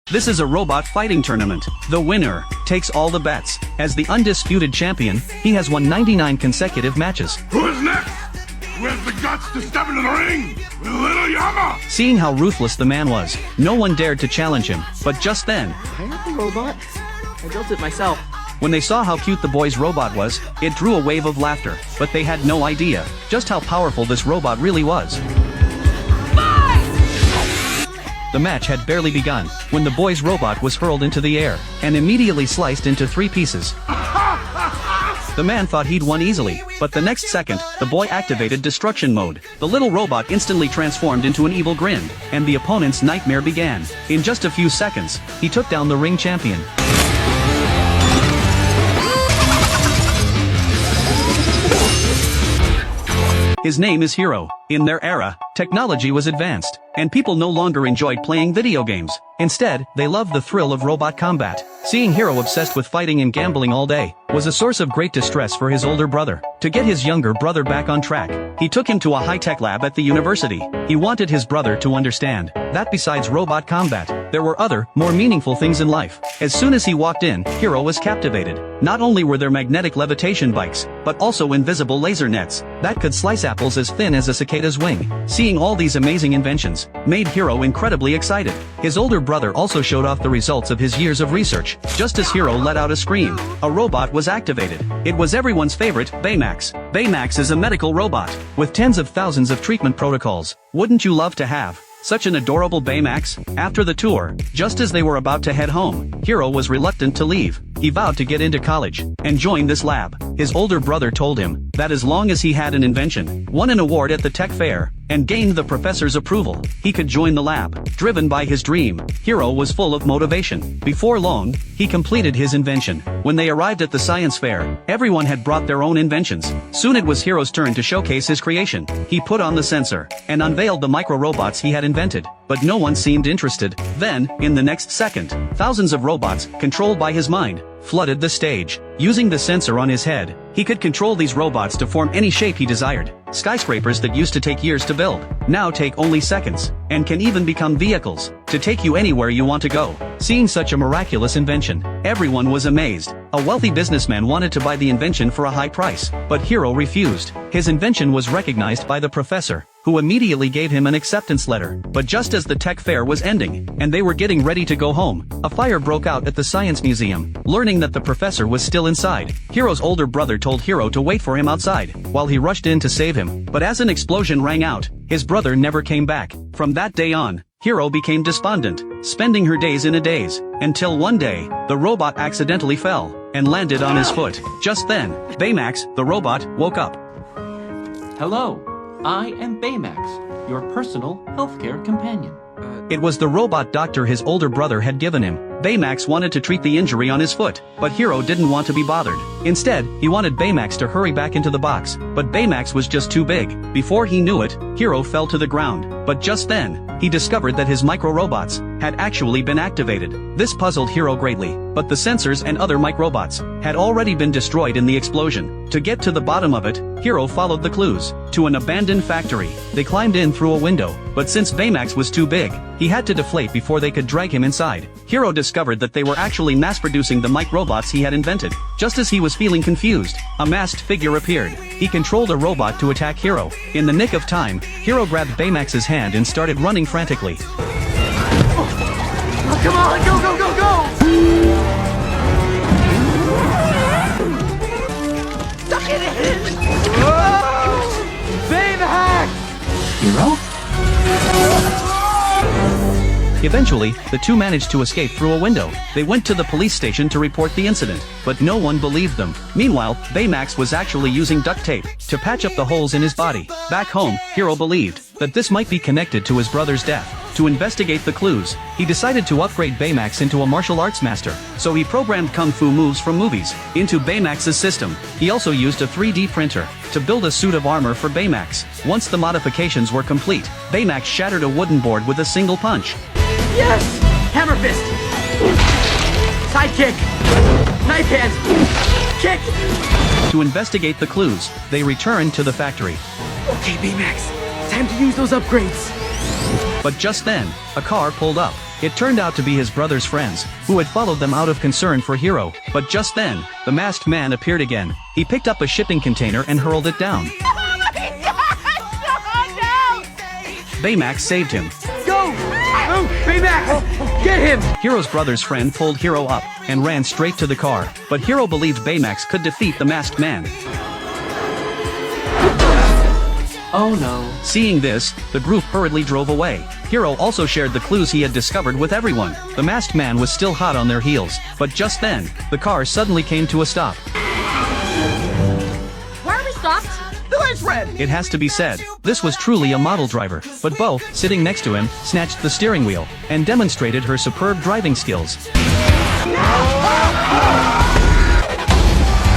This is a robot fighting tournament. The winner takes all the bets. As the undisputed champion, he has won 99 consecutive matches. Who's next? Who has the guts to step into the ring? Little Yama! Seeing how ruthless the man was, no one dared to challenge him. But just then, I have the robot. I built it myself. when they saw how cute the boy's robot was, it drew a wave of laughter. But they had no idea just how powerful this robot really was. The match had barely begun when the boy's robot was hurled into the air and immediately sliced into 3 pieces. The man thought he'd won easily, but the next second, the boy activated destruction mode. The little robot instantly transformed into an evil grin, and the opponent's nightmare began. In just a few seconds, he took down the ring champion. His name is Hero. In their era, technology was advanced, and people no longer enjoyed playing video games. Instead, they loved the thrill of robot combat. Seeing Hero obsessed with fighting and gambling all day was a source of great distress for his older brother. To get his younger brother back on track, he took him to a high-tech lab at the university. He wanted his brother to understand that besides robot combat, there were other, more meaningful things in life. As soon as he walked in, Hero was captivated. Not only were there magnetic levitation bikes, but also invisible laser nets that could slice apples as thin as a cicada's wing. Seeing all these amazing inventions made Hero incredibly excited. His older brother also showed off the results of his years of research. Just as Hero let out a scream, a robot was activated. It was everyone's favorite, Baymax. Baymax is a medical robot with tens of thousands of treatment protocols. Wouldn't you love to have such an adorable Baymax? After the tour, just as they were about to head home, Hero was reluctant to leave. He vowed to get into college and join this lab. His older brother told him that as long as he had an invention, won an award at the tech fair, and gained the professor's approval, he could join the lab. Driven by his dream, Hero was full of motivation. Before long, he completed his invention. When they arrived at the science fair, everyone had brought their own inventions. Soon it was Hero's turn to showcase his creation. He put on the sensor and unveiled the micro-robots he had invented. But no one seemed interested. Then, in the next second, thousands of robots, controlled by his mind, flooded the stage. Using the sensor on his head, he could control these robots to form any shape he desired. Skyscrapers that used to take years to build now take only seconds, and can even become vehicles to take you anywhere you want to go. Seeing such a miraculous invention, everyone was amazed. A wealthy businessman wanted to buy the invention for a high price, but Hero refused. His invention was recognized by the professor, who immediately gave him an acceptance letter. But just as the tech fair was ending, and they were getting ready to go home, a fire broke out at the science museum. Learning that the professor was still inside, Hero's older brother told Hero to wait for him outside, while he rushed in to save him. But as an explosion rang out, his brother never came back. From that day on, Hero became despondent, spending her days in a daze, until one day, the robot accidentally fell, and landed on his foot. Just then, Baymax, the robot, woke up. Hello, I am Baymax, your personal healthcare companion. It was the robot doctor his older brother had given him. Baymax wanted to treat the injury on his foot, but Hero didn't want to be bothered. Instead, he wanted Baymax to hurry back into the box, but Baymax was just too big. Before he knew it, Hero fell to the ground. But just then, he discovered that his micro-robots had actually been activated. This puzzled Hero greatly, but the sensors and other microbots had already been destroyed in the explosion. To get to the bottom of it, Hero followed the clues to an abandoned factory. They climbed in through a window, but since Baymax was too big, he had to deflate before they could drag him inside. Hero discovered that they were actually mass-producing the microbots he had invented. Just as he was feeling confused, a masked figure appeared. He controlled a robot to attack Hero. In the nick of time, Hero grabbed Baymax's hand and started running frantically. Oh, come on, go, go, go, go! Suck it in! Whoa! Baymax! Hero? Eventually, the two managed to escape through a window. They went to the police station to report the incident, but no one believed them. Meanwhile, Baymax was actually using duct tape to patch up the holes in his body. Back home, Hero believed that this might be connected to his brother's death. To investigate the clues, he decided to upgrade Baymax into a martial arts master, so he programmed kung fu moves from movies into Baymax's system. He also used a 3D printer to build a suit of armor for Baymax. Once the modifications were complete, Baymax shattered a wooden board with a single punch. Yes! Hammer fist! Side kick! Knife hand! Kick! To investigate the clues, they returned to the factory. Okay, Baymax, time to use those upgrades. But just then, a car pulled up. It turned out to be his brother's friends, who had followed them out of concern for Hero, but just then, the masked man appeared again. He picked up a shipping container and hurled it down. Baymax saved him. Go! Oh, Baymax! Get him! Hero's brother's friend pulled Hero up and ran straight to the car, but Hero believed Baymax could defeat the masked man. Oh no. Seeing this, the group hurriedly drove away. Hero also shared the clues he had discovered with everyone. The masked man was still hot on their heels, but just then, the car suddenly came to a stop. Why are we stopped? The light's red! It has to be said, this was truly a model driver, but Bo, sitting next to him, snatched the steering wheel and demonstrated her superb driving skills.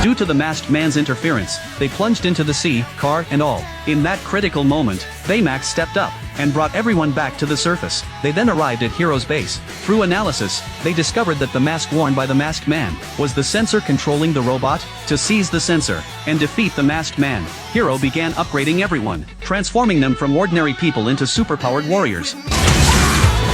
Due to the masked man's interference, they plunged into the sea, car and all. In that critical moment, Baymax stepped up and brought everyone back to the surface. They then arrived at Hero's base. Through analysis, they discovered that the mask worn by the masked man was the sensor controlling the robot. To seize the sensor and defeat the masked man, Hero began upgrading everyone, transforming them from ordinary people into superpowered warriors.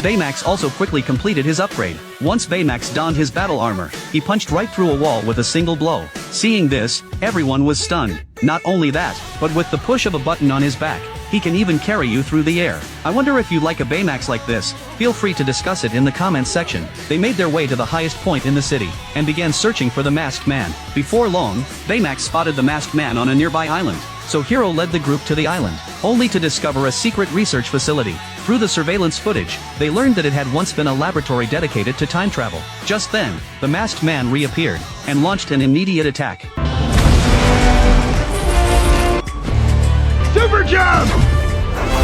Baymax also quickly completed his upgrade. Once Baymax donned his battle armor, he punched right through a wall with a single blow. Seeing this, everyone was stunned. Not only that, but with the push of a button on his back, he can even carry you through the air. I wonder if you'd like a Baymax like this. Feel free to discuss it in the comments section. They made their way to the highest point in the city, and began searching for the masked man. Before long, Baymax spotted the masked man on a nearby island. So Hero led the group to the island, only to discover a secret research facility. Through the surveillance footage, they learned that it had once been a laboratory dedicated to time travel. Just then, the masked man reappeared, and launched an immediate attack. Super jump!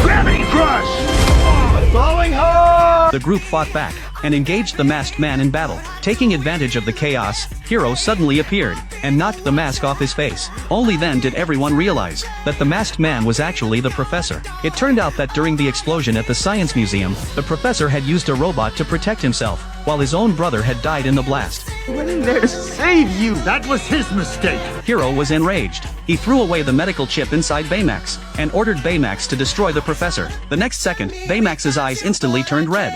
Gravity crush! Falling hard! The group fought back, and engaged the masked man in battle. Taking advantage of the chaos, Hero suddenly appeared, and knocked the mask off his face. Only then did everyone realize that the masked man was actually the professor. It turned out that during the explosion at the Science Museum, the professor had used a robot to protect himself, while his own brother had died in the blast. I went in there to save you! That was his mistake. Hero was enraged. He threw away the medical chip inside Baymax, and ordered Baymax to destroy the professor. The next second, Baymax's eyes instantly turned red.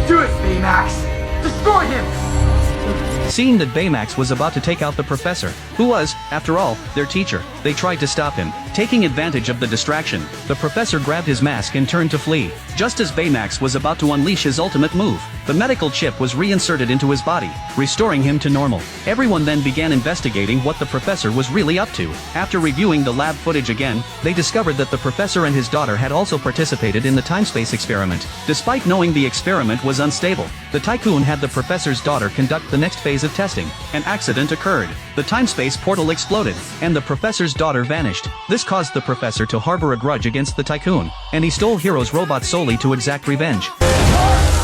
Do it, Baymax! Destroy him! Seeing that Baymax was about to take out the professor, who was, after all, their teacher, they tried to stop him. Taking advantage of the distraction, the professor grabbed his mask and turned to flee. Just as Baymax was about to unleash his ultimate move, the medical chip was reinserted into his body, restoring him to normal. Everyone then began investigating what the professor was really up to. After reviewing the lab footage again, they discovered that the professor and his daughter had also participated in the time-space experiment. Despite knowing the experiment was unstable, the tycoon had the professor's daughter conduct the next phase of testing. An accident occurred. The time-space portal exploded, and the professor's daughter vanished. This caused the professor to harbor a grudge against the tycoon, and he stole Hero's robot solely to exact revenge.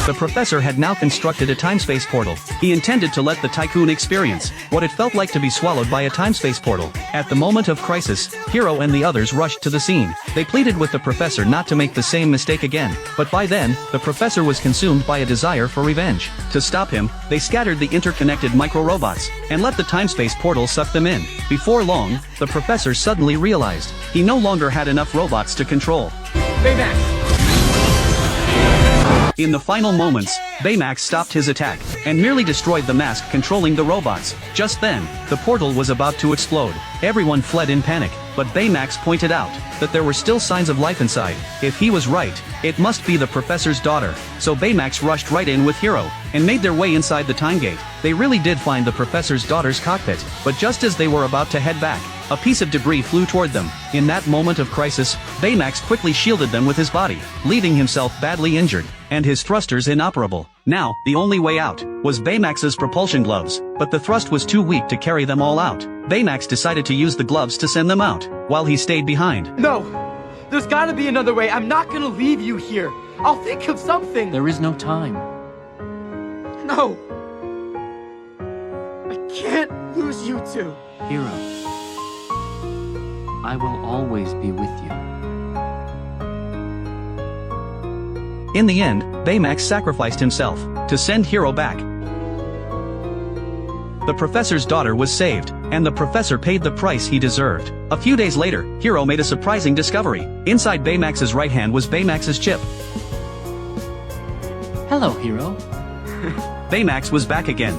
The professor had now constructed a time-space portal. He intended to let the tycoon experience what it felt like to be swallowed by a time-space portal. At the moment of crisis, Hero and the others rushed to the scene. They pleaded with the professor not to make the same mistake again, but by then, the professor was consumed by a desire for revenge. To stop him, they scattered the interconnected micro-robots, and let the time-space portal suck them in. Before long, the professor suddenly realized he no longer had enough robots to control. Baymax! In the final moments, Baymax stopped his attack, and merely destroyed the mask controlling the robots. Just then, the portal was about to explode. Everyone fled in panic, but Baymax pointed out that there were still signs of life inside. If he was right, it must be the professor's daughter. So Baymax rushed right in with Hero, and made their way inside the time gate. They really did find the professor's daughter's cockpit, but just as they were about to head back, a piece of debris flew toward them. In that moment of crisis, Baymax quickly shielded them with his body, leaving himself badly injured, and his thrusters inoperable. Now, the only way out was Baymax's propulsion gloves, but the thrust was too weak to carry them all out. Baymax decided to use the gloves to send them out, while he stayed behind. No! There's gotta be another way. I'm not gonna leave you here. I'll think of something. There is no time. No! I can't lose you two. Hero, I will always be with you. In the end, Baymax sacrificed himself to send Hero back. The professor's daughter was saved, and the professor paid the price he deserved. A few days later, Hero made a surprising discovery. Inside Baymax's right hand was Baymax's chip. Hello, Hero. Baymax was back again,